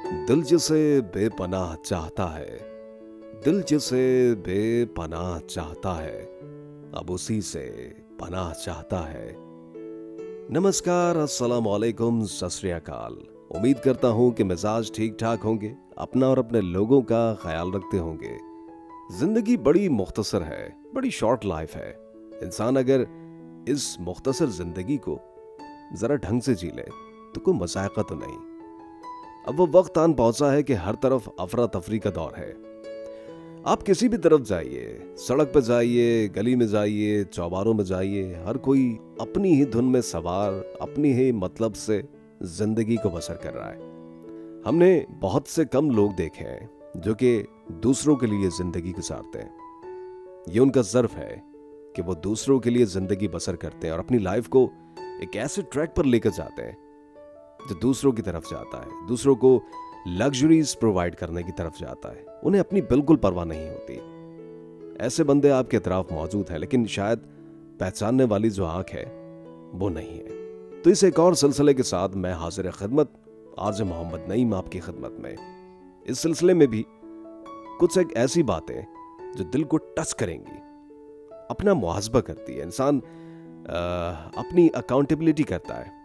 दिल जिसे बेपनाह चाहता है, दिल जिसे बेपनाह चाहता है, अब उसी से पनाह चाहता है। नमस्कार, अस्सलाम वालेकुम, सत श्री अकाल। उम्मीद करता हूं कि मिजाज ठीक ठाक होंगे, अपना और अपने लोगों का ख्याल रखते होंगे। जिंदगी बड़ी मुख्तसर है, बड़ी शॉर्ट लाइफ है। इंसान अगर इस मुख्तसर जिंदगी को जरा ढंग से जी ले तो कोई मजायका तो नहीं। अब वो वक्त आन पहुंचा है कि हर तरफ अफरा तफरी का दौर है। आप किसी भी तरफ जाइए, सड़क पर जाइए, गली में जाइए, चौबारों में जाइए, हर कोई अपनी ही धुन में सवार, अपनी ही मतलब से जिंदगी को बसर कर रहा है। हमने बहुत से कम लोग देखे हैं जो कि दूसरों के लिए जिंदगी गुजारते हैं। ये उनका ज़र्फ है कि वो दूसरों के लिए जिंदगी बसर करते हैं और अपनी लाइफ को एक ऐसे ट्रैक पर लेकर जाते हैं जो दूसरों की तरफ जाता है, दूसरों को लग्जरीज प्रोवाइड करने की तरफ जाता है। उन्हें अपनी बिल्कुल परवाह नहीं होती। ऐसे बंदे आपके अतराफ मौजूद हैं, लेकिन शायद पहचानने वाली जो आंख है वो नहीं है। तो इस एक और सिलसिले के साथ मैं हाजिर खिदमत आरजे मोहम्मद नईम आपकी खिदमत में। इस सिलसिले में भी कुछ एक ऐसी बातें जो दिल को टच करेंगी, अपना मुहासबा करती है, इंसान अपनी अकाउंटेबिलिटी करता है।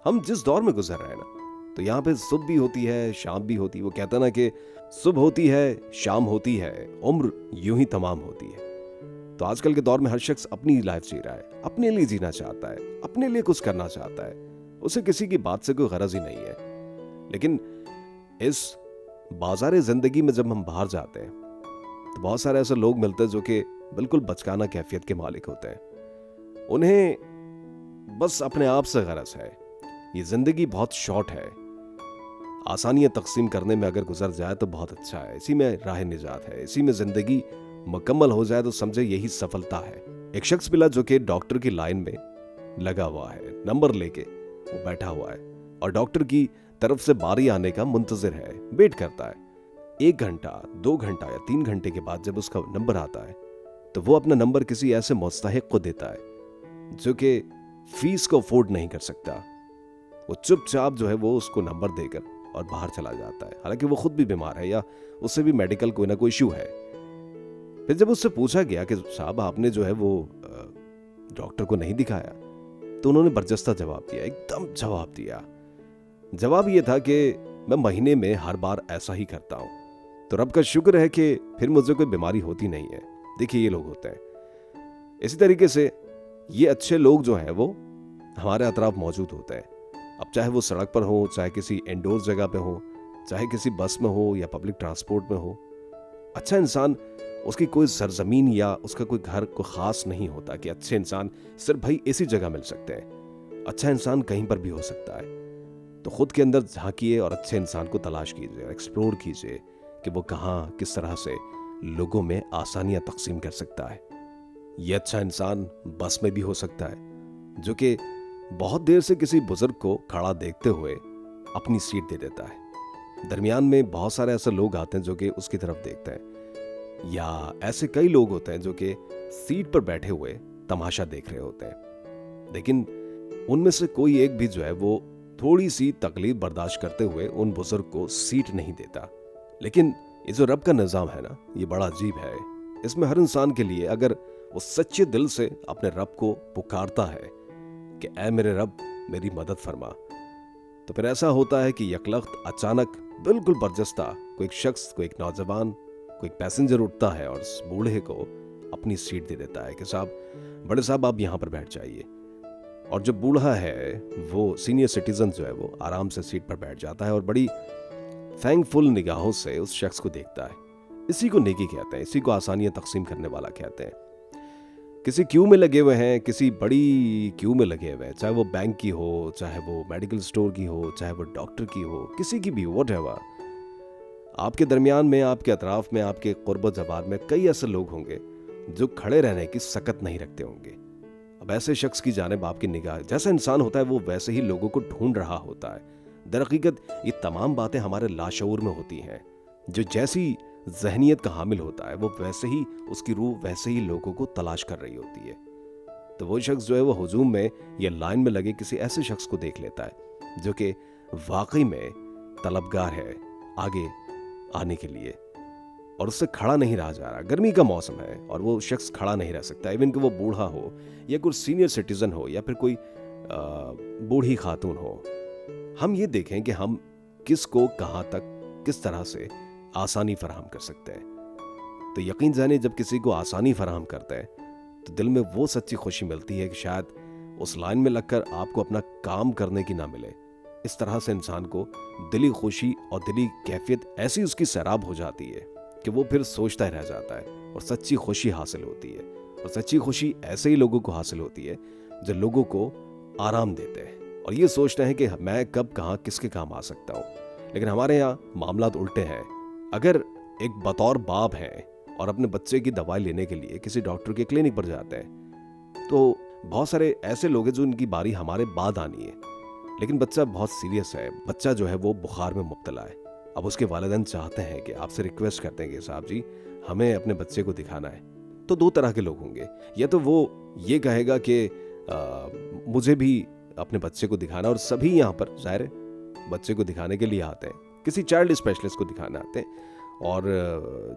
हम जिस दौर में गुजर रहे हैं ना, तो यहाँ पे सुबह भी होती है, शाम भी होती है। वो कहता ना कि सुबह होती है, शाम होती है, उम्र यूं ही तमाम होती है। तो आजकल के दौर में हर शख्स अपनी लाइफ जी रहा है, अपने लिए जीना चाहता है, अपने लिए कुछ करना चाहता है। उसे किसी की बात से कोई गरज ही नहीं है। लेकिन इस बाजार जिंदगी में जब हम बाहर जाते हैं तो बहुत सारे ऐसे लोग मिलते हैं जो कि बिल्कुल बचकाना कैफियत के मालिक होते हैं। उन्हें बस अपने आप से गरज है। ये जिंदगी बहुत शॉर्ट है, आसानियां तकसीम करने में अगर गुजर जाए तो बहुत अच्छा है। इसी में राह निजात है, इसी में जिंदगी मुकम्मल हो जाए तो समझे यही सफलता है। एक शख्स मिला जो कि डॉक्टर की लाइन में लगा हुआ है, नंबर लेके वो बैठा हुआ है और डॉक्टर की तरफ से बारी आने का मुंतजिर है, वेट करता है। 1 घंटा, 2 घंटा या 3 घंटे के बाद जब उसका नंबर आता है तो वो अपना नंबर किसी ऐसे मुस्तहिक को देता है जो कि फीस को अफोर्ड नहीं कर सकता। वो चुपचाप जो है वो उसको नंबर देकर और बाहर चला जाता है, हालांकि वो खुद भी बीमार है या उससे भी मेडिकल कोई ना कोई इश्यू है। फिर जब उससे पूछा गया कि साहब आपने जो है वो डॉक्टर को नहीं दिखाया, तो उन्होंने बरजस्ता जवाब दिया, एकदम जवाब दिया। जवाब ये था कि मैं महीने में हर बार ऐसा ही करता हूं, तो रब का शुक्र है कि फिर मुझे कोई बीमारी होती नहीं है। देखिए ये लोग होते हैं। इसी तरीके से ये अच्छे लोग जो हैं वो हमारे अतराफ मौजूद होते हैं। अब चाहे वो सड़क पर हो, चाहे किसी इंडोर जगह पे हो, चाहे किसी बस में हो या पब्लिक ट्रांसपोर्ट में हो। अच्छा इंसान, उसकी कोई सरजमीन या उसका कोई घर को खास नहीं होता कि अच्छे इंसान सिर्फ भाई इसी जगह मिल सकते हैं। अच्छा इंसान कहीं पर भी हो सकता है। तो खुद के अंदर झांकिए और अच्छे इंसान को तलाश कीजिए, एक्सप्लोर कीजिए कि वो कहाँ किस तरह से लोगों में आसानियां तकसीम कर सकता है। ये अच्छा इंसान बस में भी हो सकता है जो कि बहुत देर से किसी बुजुर्ग को खड़ा देखते हुए अपनी सीट दे देता है। दरमियान में बहुत सारे ऐसे लोग आते हैं जो कि उसकी तरफ देखते हैं, या ऐसे कई लोग होते हैं जो कि सीट पर बैठे हुए तमाशा देख रहे होते हैं। लेकिन उनमें से कोई एक भी जो है वो थोड़ी सी तकलीफ बर्दाश्त करते हुए उन बुजुर्ग को सीट नहीं देता। लेकिन ये जो रब का निज़ाम है ना, ये बड़ा अजीब है। इसमें हर इंसान के लिए अगर वो सच्चे दिल से अपने रब को पुकारता है कि ऐ मेरे रब मेरी मदद फरमा, तो फिर ऐसा होता है कि यकलख्त अचानक बिल्कुल बरजस्ता कोई एक शख्स, कोई एक नौजवान, कोई एक पैसेंजर उठता है और उस बूढ़े को अपनी सीट दे देता है कि साहब, बड़े साहब आप यहाँ पर बैठ जाइए। और जो बूढ़ा है वो सीनियर सिटीजन जो है वो आराम से सीट पर बैठ जाता है और बड़ी थैंकफुल निगाहों से उस शख्स को देखता है। इसी को नेकी कहते हैं, इसी को आसानियां तकसीम करने वाला कहते हैं। किसी क्यू में लगे हुए हैं, किसी बड़ी क्यू में लगे हुए हैं, चाहे वो बैंक की हो, चाहे वो मेडिकल स्टोर की हो, चाहे वो डॉक्टर की हो, किसी की भी, व्हाटएवर। आपके दरमियान में, आपके अतराफ में, आपके कुर्ब जबार में कई ऐसे लोग होंगे जो खड़े रहने की सकत नहीं रखते होंगे। अब ऐसे शख्स की जानिब आपकी निगाह, जैसा इंसान होता है वो वैसे ही लोगों को ढूंढ रहा होता है। दरहकीकत ये तमाम बातें हमारे लाशऊर में होती हैं। जो जैसी जहनियत का हामिल होता है वो वैसे ही उसकी रूह वैसे ही लोगों को तलाश कर रही होती है। तो वो शख्स जो है वो हुजूम में या लाइन में लगे किसी ऐसे शख्स को देख लेता है जो कि वाकई में तलबगार है आगे आने के लिए और उससे खड़ा नहीं रहा जा रहा। गर्मी का मौसम है और वो शख्स खड़ा नहीं रह सकता, इवन कि वो बूढ़ा हो या कोई सीनियर सिटीजन हो या फिर कोई बूढ़ी खातून हो। हम ये देखें कि हम किसको कहाँ तक किस तरह से आसानी फराहम कर सकते हैं। तो यकीन जाने जब किसी को आसानी फराहम करते हैं तो दिल में वो सच्ची खुशी मिलती है कि शायद उस लाइन में लगकर आपको अपना काम करने की ना मिले। इस तरह से इंसान को दिली खुशी और दिली कैफियत ऐसी उसकी सैराब हो जाती है कि वो फिर सोचता ही रह जाता है और सच्ची खुशी हासिल होती है। और सच्ची खुशी ऐसे ही लोगों को हासिल होती है जो लोगों को आराम देते हैं और ये सोचते हैं कि मैं कब कहाँ किसके काम आ सकता हूँ। लेकिन हमारे यहाँ मामलात उल्टे हैं। अगर एक बतौर बाप है और अपने बच्चे की दवाई लेने के लिए किसी डॉक्टर के क्लिनिक पर जाते हैं तो बहुत सारे ऐसे लोग हैं जो इनकी बारी हमारे बाद आनी है, लेकिन बच्चा बहुत सीरियस है, बच्चा जो है वो बुखार में मुब्तला है। अब उसके वालिदैन चाहते हैं कि आपसे रिक्वेस्ट करते हैं कि साहब जी हमें अपने बच्चे को दिखाना है। तो दो तरह के लोग होंगे, या तो वो ये कहेगा कि मुझे भी अपने बच्चे को दिखाना, और सभी यहाँ पर जाहिर है बच्चे को दिखाने के लिए आते हैं, किसी चाइल्ड स्पेशलिस्ट को दिखाने आते हैं। और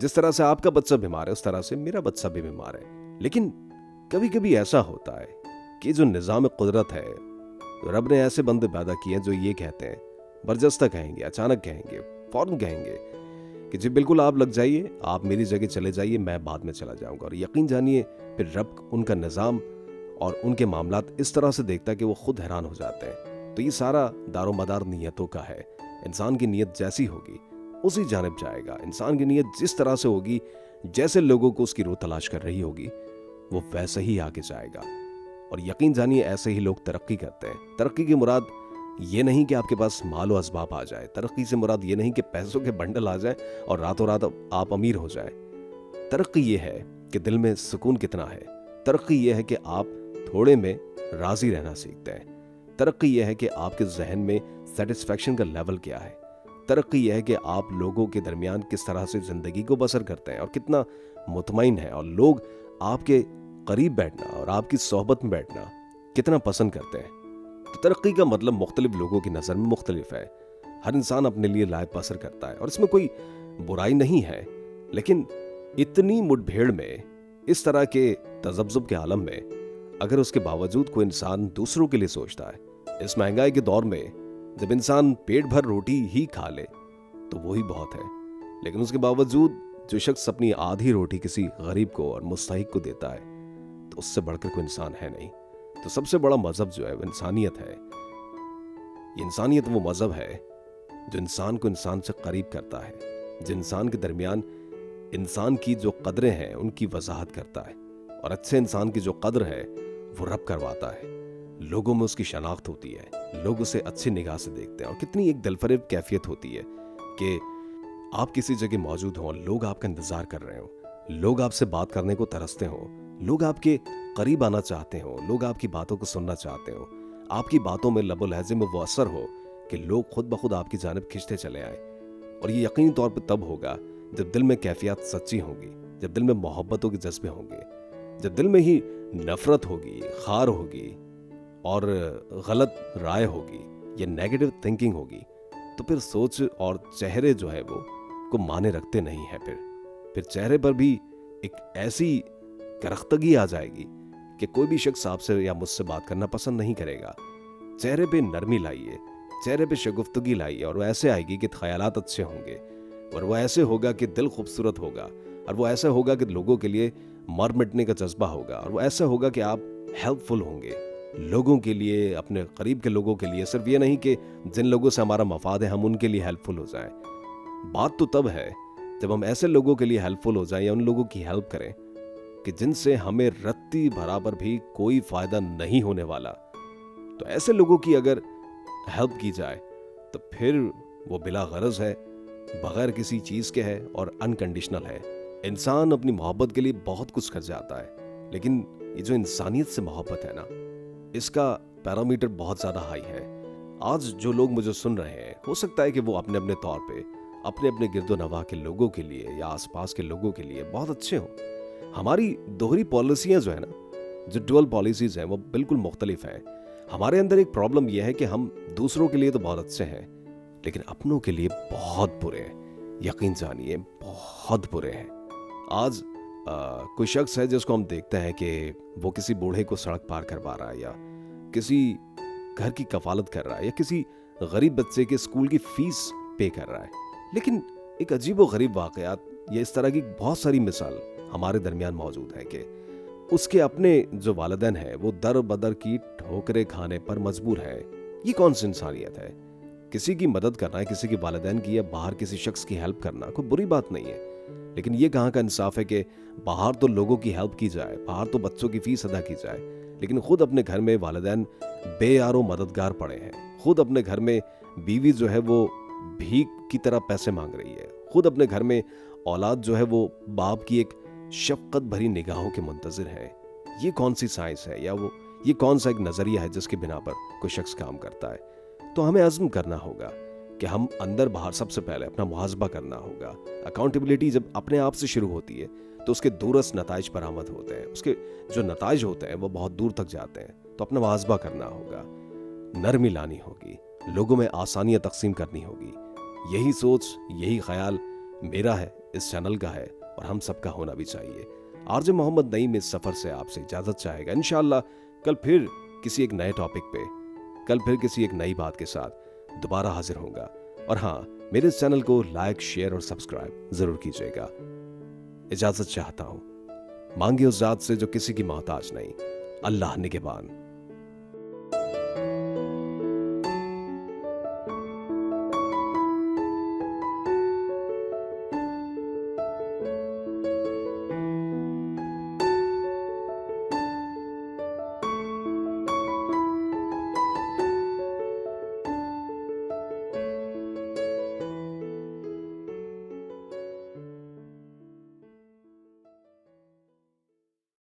जिस तरह से आपका बच्चा बीमार है उस तरह से मेरा बच्चा भी बीमार है। लेकिन कभी कभी ऐसा होता है कि जो निज़ाम कुदरत है, रब ने ऐसे बंदे पैदा किए हैं जो ये कहते हैं, बरजस्ता कहेंगे, अचानक कहेंगे, फौरन कहेंगे कि जी बिल्कुल आप लग जाइए, आप मेरी जगह चले जाइए, मैं बाद में चला जाऊंगा। और यकीन जानिए फिर रब उनका निज़ाम और उनके मामलात इस तरह से देखता है कि वो खुद हैरान हो जाते हैं। तो ये सारा दारोमदार नीयतों का है। इंसान की नीयत जैसी होगी उसी जानिब जाएगा। इंसान की नीयत जिस तरह से होगी, जैसे लोगों को उसकी रूह तलाश कर रही होगी, वो वैसे ही आगे जाएगा। और यकीन जानिए ऐसे ही लोग तरक्की करते हैं। तरक्की की मुराद ये नहीं कि आपके पास माल और असबाब आ जाए, तरक्की से मुराद ये नहीं कि पैसों के बंडल आ जाए और रातों रात आप अमीर हो जाए। तरक्की ये है कि दिल में सुकून कितना है। तरक्की ये है कि आप थोड़े में राजी रहना सीखते हैं। तरक्की ये है कि आपके जहन में सेटिस्फैक्शन का लेवल क्या है। तरक्की यह है कि आप लोगों के दरमियान किस तरह से जिंदगी को बसर करते हैं और कितना मुतमईन है, और लोग आपके करीब बैठना और आपकी सोहबत में बैठना कितना पसंद करते हैं। तो तरक्की का मतलब मुख्तलिफ लोगों की नज़र में मुख्तलिफ है। हर इंसान अपने लिए लायक पसर करता है और इसमें कोई बुराई नहीं है। लेकिन इतनी मुठभेड़ में, इस तरह के तजब्जुब के आलम में, अगर उसके बावजूद कोई इंसान दूसरों के लिए सोचता है, इस महंगाई के दौर में जब इंसान पेट भर रोटी ही खा ले तो वो ही बहुत है। लेकिन उसके बावजूद जो शख्स अपनी आधी रोटी किसी गरीब को और मुस्तहिक को देता है तो उससे बढ़कर कोई इंसान है नहीं। तो सबसे बड़ा मजहब जो है वो इंसानियत है। ये इंसानियत वो मजहब है जो इंसान को इंसान से करीब करता है, जो इंसान के दरमियान इंसान की जो कदरें हैं उनकी वजाहत करता है, और अच्छे इंसान की जो कदर है वो रब करवाता है। लोगों में उसकी शनाख्त होती है, लोग उसे अच्छी निगाह से देखते हैं। और कितनी एक दिलफरेब कैफियत होती है कि आप किसी जगह मौजूद हों, लोग आपका इंतजार कर रहे हो, लोग आपसे बात करने को तरसते हो, लोग आपके करीब आना चाहते हो, लोग आपकी बातों को सुनना चाहते हो, आपकी बातों में लबो लहजे में वो असर हो कि लोग खुद ब खुद आपकी जानिब खिंचते चले आए। और ये यकीनी तौर पर तब होगा जब दिल में कैफियत सच्ची होगी, जब दिल में मोहब्बतों के जज्बे होंगे, जब दिल में ही नफरत होगी, खार होगी और गलत राय होगी या नेगेटिव थिंकिंग होगी, तो फिर सोच और चेहरे जो है वो को माने रखते नहीं है। फिर चेहरे पर भी एक ऐसी करख्तगी आ जाएगी कि कोई भी शख्स आपसे या मुझसे बात करना पसंद नहीं करेगा। चेहरे पे नरमी लाइए, चेहरे पे शगुफ्तगी लाइए, और वो ऐसे आएगी कि ख्यालात अच्छे होंगे, और वो ऐसे होगा कि दिल खूबसूरत होगा, और वो ऐसा होगा कि लोगों के लिए मर मिटने का जज्बा होगा, और वो ऐसा होगा कि आप हेल्पफुल होंगे लोगों के लिए, अपने करीब के लोगों के लिए। सिर्फ ये नहीं कि जिन लोगों से हमारा मफाद है हम उनके लिए हेल्पफुल हो जाएं। बात तो तब है जब हम ऐसे लोगों के लिए हेल्पफुल हो जाएं या उन लोगों की हेल्प करें कि जिनसे हमें रत्ती बराबर भी कोई फायदा नहीं होने वाला। तो ऐसे लोगों की अगर हेल्प की जाए तो फिर वो बिला गरज है, बगैर किसी चीज के है और अनकंडीशनल है। इंसान अपनी मोहब्बत के लिए बहुत कुछ कर जाता है, लेकिन ये जो इंसानियत से मोहब्बत है ना, इसका पैरामीटर बहुत ज्यादा हाई है। आज जो लोग मुझे सुन रहे हैं, हो सकता है कि वो अपने अपने तौर पे अपने अपने गिरदो नवाह के लोगों के लिए या आसपास के लोगों के लिए बहुत अच्छे हों। हमारी दोहरी पॉलिसियां जो है ना, जो डुअल पॉलिसीज हैं, वो बिल्कुल मुख्तलिफ हैं। हमारे अंदर एक प्रॉब्लम यह है कि हम दूसरों के लिए तो बहुत अच्छे हैं, लेकिन अपनों के लिए बहुत बुरे हैं। यकीन जानिए, बहुत बुरे हैं। आज कोई शख्स है जिसको हम देखते हैं कि वो किसी बूढ़े को सड़क पार करवा रहा है, या किसी घर की कफालत कर रहा है, या किसी गरीब बच्चे के स्कूल की फीस पे कर रहा है। लेकिन एक अजीब व गरीब वाकयात या इस तरह की बहुत सारी मिसाल हमारे दरमियान मौजूद है कि उसके अपने जो वालिदैन हैं वो दर बदर की ठोकरें खाने पर मजबूर हैं। ये कौन सी इंसानियत है? किसी की मदद करना है, किसी के वालिदैन की या बाहर किसी शख्स की हेल्प करना कोई बुरी बात नहीं है, लेकिन ये कहाँ का इंसाफ है कि बाहर तो लोगों की हेल्प की जाए, बाहर तो बच्चों की फीस अदा की जाए, लेकिन खुद अपने घर में वालिदैन बेयारो मददगार पड़े हैं। खुद अपने घर में बीवी जो है वो भीख की तरह पैसे मांग रही है। खुद अपने घर में औलाद जो है वो बाप की एक शफकत भरी निगाहों के मुंतजिर है। ये कौन सी साइंस है, या वो ये कौन सा एक नजरिया है जिसके बिना पर कोई शख्स काम करता है? तो हमें अज़्म करना होगा कि हम अंदर बाहर सबसे पहले अपना मुहासबा करना होगा। अकाउंटेबिलिटी जब अपने आप से शुरू होती है तो उसके दूरस्थ नताइज बरामद होते हैं। उसके जो नताइज होते हैं वो बहुत दूर तक जाते हैं। तो अपना मुहासबा करना होगा, नरमी लानी होगी, लोगों में आसानियां तकसीम करनी होगी। यही सोच, यही ख्याल मेरा है, इस चैनल का है, और हम सबका होना भी चाहिए। आरजे मोहम्मद नईम इस सफर से आपसे इजाजत चाहेगा। इंशाअल्लाह कल फिर किसी एक नए टॉपिक पे, कल फिर किसी एक नई बात के साथ दोबारा हाजिर होगा। और हाँ, मेरे इस चैनल को लाइक, शेयर और सब्सक्राइब जरूर कीजिएगा। इजाजत चाहता हूं, मांगे उस जात से जो किसी की मोहताज नहीं, अल्लाह निगहबान।